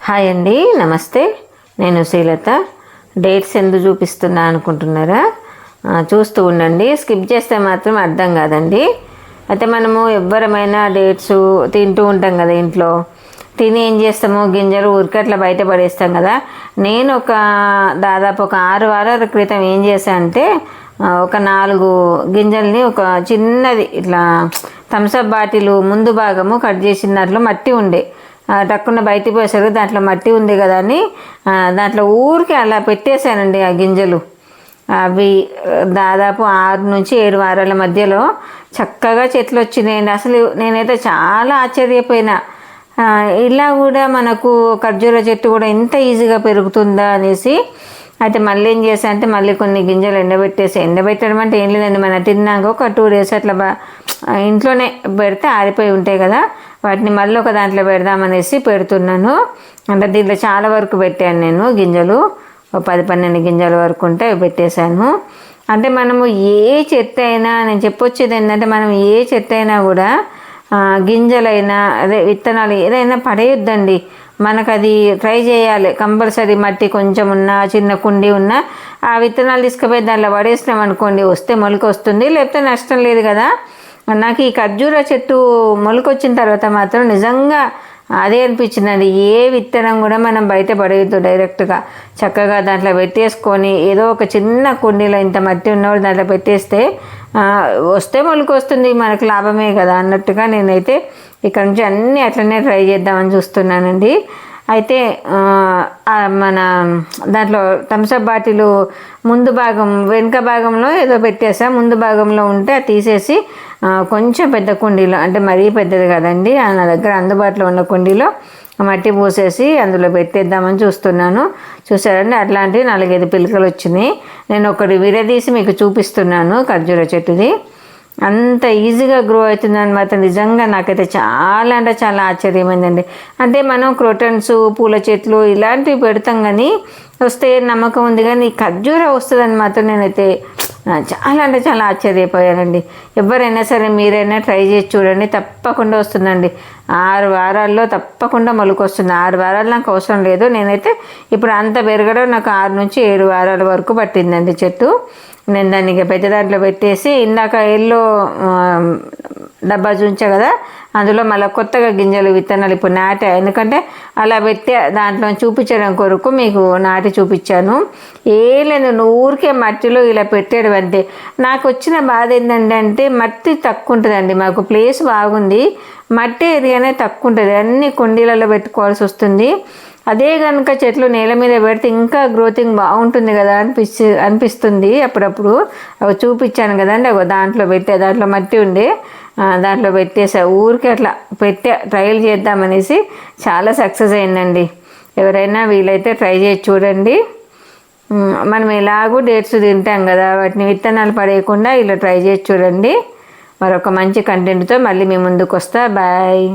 Hi అండి, నమస్తే. నేను శ్రీలత. డేట్స్ ఎందుకు చూపిస్తున్నా అనుకుంటున్నారా? చూస్తూ ఉండండి, స్కిప్ చేస్తే మాత్రం అర్థం కాదండి. అయితే మనము ఎవ్వరమైనా డేట్స్ తింటూ ఉంటాం కదా, ఇంట్లో తిని ఏం చేస్తాము, గింజలు ఉరికట్లా బయట పడేస్తాం కదా. నేను దాదాపు ఒక 6 వారాల క్రితం ఏం చేశాను అంటే, ఒక 4 గింజల్ని ఒక చిన్నది ఇట్లా థమ్స్అప్ బాటిల్ ముందు భాగము కట్ చేసిన దాంట్లో మట్టి ఉండే, టక్కున బయటికి పోయేసరికి దాంట్లో మట్టి ఉంది కదా అని దాంట్లో ఊరికి అలా పెట్టేశానండి. ఆ గింజలు అవి దాదాపు 6 నుంచి 7 వారాల మధ్యలో చక్కగా చెట్లు వచ్చినాయండి. అసలు నేనైతే చాలా ఆశ్చర్యపోయినా, ఇలా కూడా మనకు ఖర్జూర చెట్టు కూడా ఇంత ఈజీగా పెరుగుతుందా అనేసి. అయితే మళ్ళీ ఏం చేసా అంటే, మళ్ళీ కొన్ని గింజలు ఎండబెట్టడం అంటే ఏం లేదండి, మనం తిన్నాక ఒక 2 days అట్లా ఇంట్లోనే పెడితే ఆరిపోయి ఉంటాయి కదా, వాటిని మళ్ళీ ఒక దాంట్లో పెడదామనేసి పెడుతున్నాను. అంటే దీంట్లో చాలా వరకు పెట్టాను నేను గింజలు, 10-12 గింజల వరకు ఉంటే పెట్టేశాను. అంటే మనము ఏ చెట్టు అయినా, నేను చెప్పొచ్చేది ఏంటంటే, మనం ఏ చెట్టు అయినా కూడా గింజలైనా అదే విత్తనాలు ఏదైనా పడేయొద్దండి. మనకు అది ట్రై చేయాలి కంపల్సరీ. మట్టి కొంచెం ఉన్నా, చిన్న కుండి ఉన్నా, ఆ విత్తనాలు తీసుకుపోయి దాంట్లో పడేసినాం అనుకోండి, వస్తే మొలక వస్తుంది, లేకపోతే నష్టం లేదు కదా. నాకు ఈ ఖర్జూర చెట్టు మొలకొచ్చిన తర్వాత మాత్రం నిజంగా అదే అనిపించిందండి. ఏ విత్తనం కూడా మనం బయట పడేయద్దు, డైరెక్ట్గా చక్కగా దాంట్లో పెట్టేసుకొని, ఏదో ఒక చిన్న కుండీలో ఇంత మట్టి ఉన్నవాడు దాంట్లో పెట్టేస్తే వస్తే మొలక వస్తుంది, మనకు లాభమే కదా అన్నట్టుగా నేనైతే ఇక్కడ నుంచి అన్నీ అట్లనే ట్రై చేద్దామని చూస్తున్నానండి. అయితే మన దాంట్లో థమ్స్అప్ బాటిల్ ముందు భాగం వెనుక భాగంలో ఏదో పెట్టేసా, ముందు భాగంలో ఉంటే అది తీసేసి కొంచెం పెద్ద కుండీలో, అంటే మరీ పెద్దది కదండి, నా దగ్గర అందుబాటులో ఉన్న కుండీలో మట్టి పోసేసి అందులో పెట్టేద్దామని చూస్తున్నాను. చూసారండి, అట్లాంటివి 4-5 పిలకలు వచ్చినాయి. నేను ఒకటి విడదీసి మీకు చూపిస్తున్నాను. ఖర్జూర చెట్టుది అంత ఈజీగా గ్రో అవుతుందని మాత్రం నిజంగా నాకైతే చాలా అంటే చాలా ఆశ్చర్యమైందండి. అంటే మనం క్రోటన్స్, పూల చెట్లు ఇలాంటివి పెడతాం కానీ వస్తే నమ్మకం ఉంది, కానీ ఖర్జూర వస్తుందని మాత్రం నేనైతే చాలా అంటే చాలా ఆశ్చర్యపోయానండి. ఎవరైనా సరే మీరైనా ట్రై చేసి చూడండి, తప్పకుండా వస్తుందండి. 6 వారాల్లో తప్పకుండా మొలకొస్తుంది. 6 వారాలు నాకు అవసరం లేదు. నేనైతే ఇప్పుడు అంత పెరగడం నాకు 6 నుంచి 7 వారాల వరకు పట్టిందండి చెట్టు. నేను దాన్ని పెద్ద దాంట్లో పెట్టేసి, ఇందాక ఎల్లో డబ్బా చూంచా కదా, అందులో మళ్ళీ కొత్తగా గింజలు విత్తనాలు ఇప్పుడు నాటా. ఎందుకంటే అలా పెట్టే దాంట్లో చూపించడం కొరకు మీకు నాటి చూపించాను. ఏం లేదు, ఊరికే మట్టిలో ఇలా పెట్టేయడం అంతే. నాకు వచ్చిన బాధ ఏంటంటే మట్టి తక్కువ ఉంటుందండి, మాకు ప్లేస్ బాగుంది, మట్టి ఏరియానే తక్కువ ఉంటుంది, అన్ని కుండీలలో పెట్టుకోవాల్సి వస్తుంది. అదే కనుక చెట్లు నేల మీద పెడితే ఇంకా గ్రోతింగ్ బాగుంటుంది కదా అనిపిస్తుంది అప్పుడప్పుడు. అవి చూపించాను కదండి, దాంట్లో మట్టి ఉండే దాంట్లో పెట్టేసా, ఊరికి అట్లా ట్రయల్ చేద్దామనేసి. చాలా సక్సెస్ అయిందండి. ఎవరైనా వీలైతే ట్రై చేసి చూడండి. మనం ఎలాగూ డేట్స్ తింటాం కదా, వాటిని విత్తనాలు పడేయకుండా ఇలా ట్రై చేసి చూడండి. మరొక మంచి కంటెంట్తో మళ్ళీ మీ ముందుకు వస్తా. బాయ్.